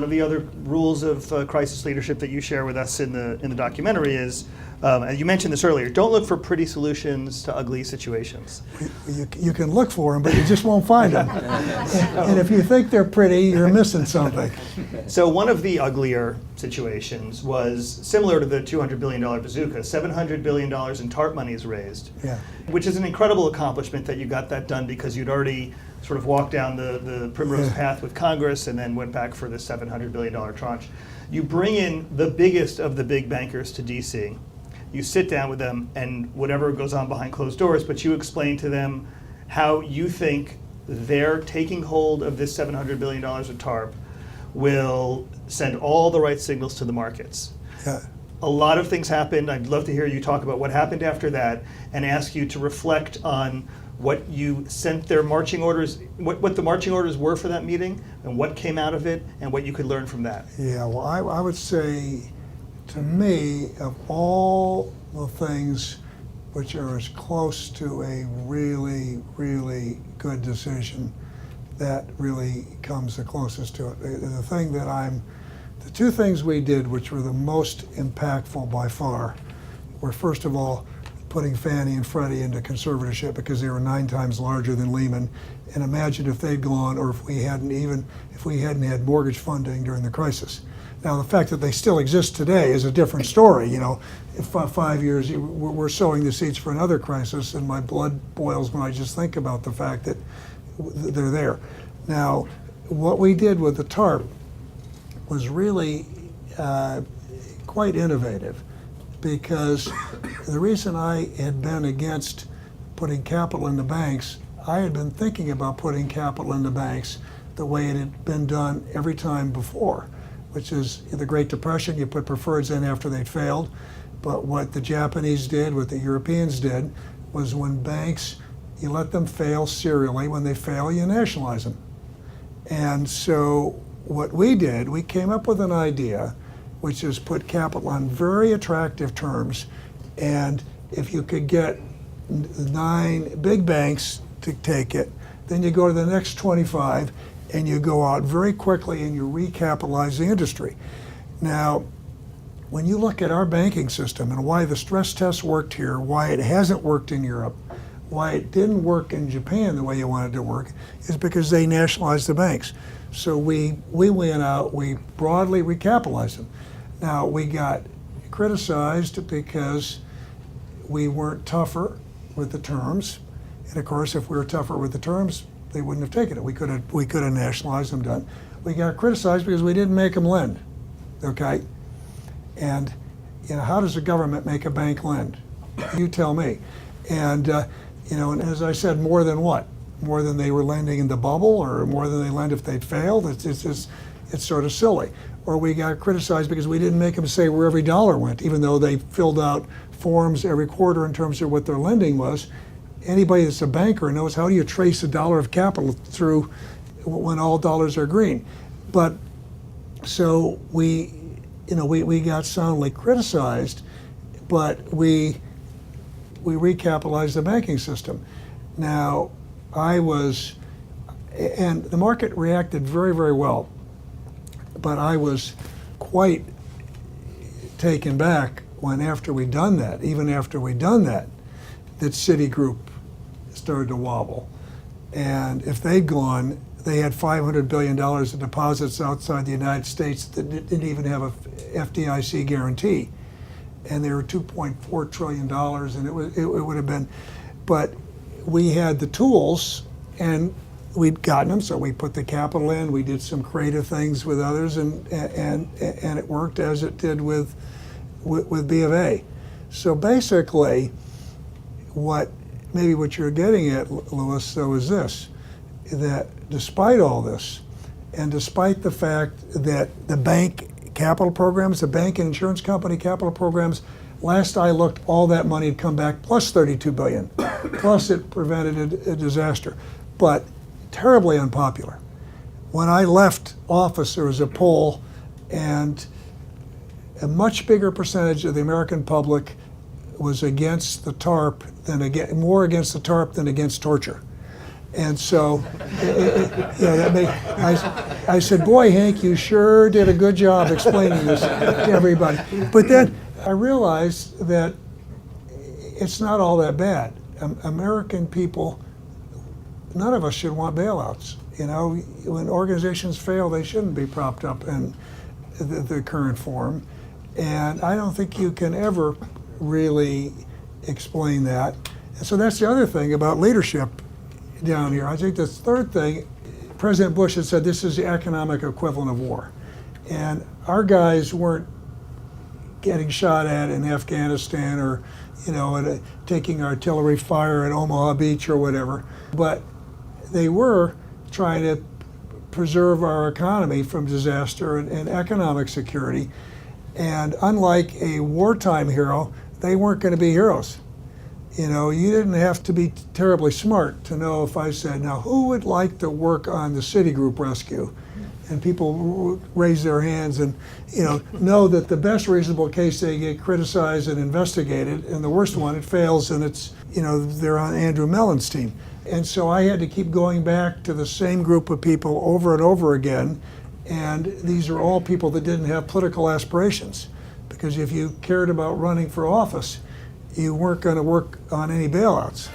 one of the other rules of crisis leadership that you share with us in the documentary is, and you mentioned this earlier, don't look for pretty solutions to ugly situations. You can look for them, but you just won't find them. And if you think they're pretty, you're missing something. So one of the uglier situations was similar to the $200 billion bazooka. $700 billion in TARP money is raised, Yeah. which is an incredible accomplishment that you got that done because you'd already sort of walked down the primrose path with Congress and then went back for the $700 billion tranche. You bring in the biggest of the big bankers to DC. You sit down with them and whatever goes on behind closed doors, but you explain to them how you think their taking hold of this $700 billion of TARP will send all the right signals to the markets. Yeah. A lot of things happened. I'd love to hear you talk about what happened after that and ask you to reflect on what you sent their marching orders, what the marching orders were for that meeting and what came out of it and what you could learn from that. Yeah, well, I would say, to me, of all the things which are as close to a really, really good decision, that really comes the closest to it. The two things we did which were the most impactful by far were, first of all, putting Fannie and Freddie into conservatorship because they were 9 times larger than Lehman. And imagine if they'd gone, or if we hadn't had mortgage funding during the crisis. Now, the fact that they still exist today is a different story. You know, in 5 years, we're sowing the seeds for another crisis, and my blood boils when I just think about the fact that they're there. Now, what we did with the TARP was really quite innovative, because the reason I had been against putting capital in the banks, I had been thinking about putting capital in the banks the way it had been done every time before, which is the Great Depression. You put preferreds in after they'd failed. But what the Japanese did, what the Europeans did, was when banks, you let them fail serially. When they fail, you nationalize them. And so what we did, we came up with an idea, which is put capital on very attractive terms. And if you could get 9 big banks to take it, then you go to the next 25 and you go out very quickly and you recapitalize the industry. Now, when you look at our banking system and why the stress test worked here, why it hasn't worked in Europe, why it didn't work in Japan the way you wanted it to work, is because they nationalized the banks. So we went out, we broadly recapitalized them. Now, we got criticized because we weren't tougher with the terms. And of course, if we were tougher with the terms, they wouldn't have taken it. We could have nationalized them, done. We got criticized because we didn't make them lend, okay? And you know, how does a government make a bank lend? You tell me. And you know, and as I said, more than what? More than they were lending in the bubble, or more than they lend if they'd failed? It's sort of silly. Or we got criticized because we didn't make them say where every dollar went, even though they filled out forms every quarter in terms of what their lending was. Anybody that's a banker knows, how do you trace a dollar of capital through when all dollars are green? But so we got soundly criticized, but we recapitalized the banking system. Now, and the market reacted very, very well, but I was quite taken back when after we'd done that, that Citigroup started to wobble. And if they'd gone, they had $500 billion of deposits outside the United States that didn't even have a FDIC guarantee. And they were $2.4 trillion, and it would have been, but we had the tools and we'd gotten them, so we put the capital in, we did some creative things with others, and it worked as it did with B of A. So basically, what you're getting at, Lewis, though, is this, that despite all this, and despite the fact that the bank capital programs, the bank and insurance company capital programs, last I looked, all that money had come back plus $32 billion, plus it prevented a disaster, but terribly unpopular. When I left office, there was a poll, and a much bigger percentage of the American public was against the TARP more against the TARP than against torture. And so, I said, boy, Hank, you sure did a good job explaining this to everybody. But then I realized that it's not all that bad. American people, none of us should want bailouts. You know, when organizations fail, they shouldn't be propped up in the current form. And I don't think you can ever really explain that. And so that's the other thing about leadership down here. I think the third thing, President Bush had said this is the economic equivalent of war. And our guys weren't getting shot at in Afghanistan or, you know, taking artillery fire at Omaha Beach or whatever. But they were trying to preserve our economy from disaster and economic security. And unlike a wartime hero, they weren't going to be heroes. You know, you didn't have to be terribly smart to know if I said, now who would like to work on the Citigroup rescue? And people raise their hands and, you know that the best reasonable case they get criticized and investigated, and the worst one, it fails and it's, you know, they're on Andrew Mellon's team. And so I had to keep going back to the same group of people over and over again. And these are all people that didn't have political aspirations. Because if you cared about running for office, you weren't going to work on any bailouts.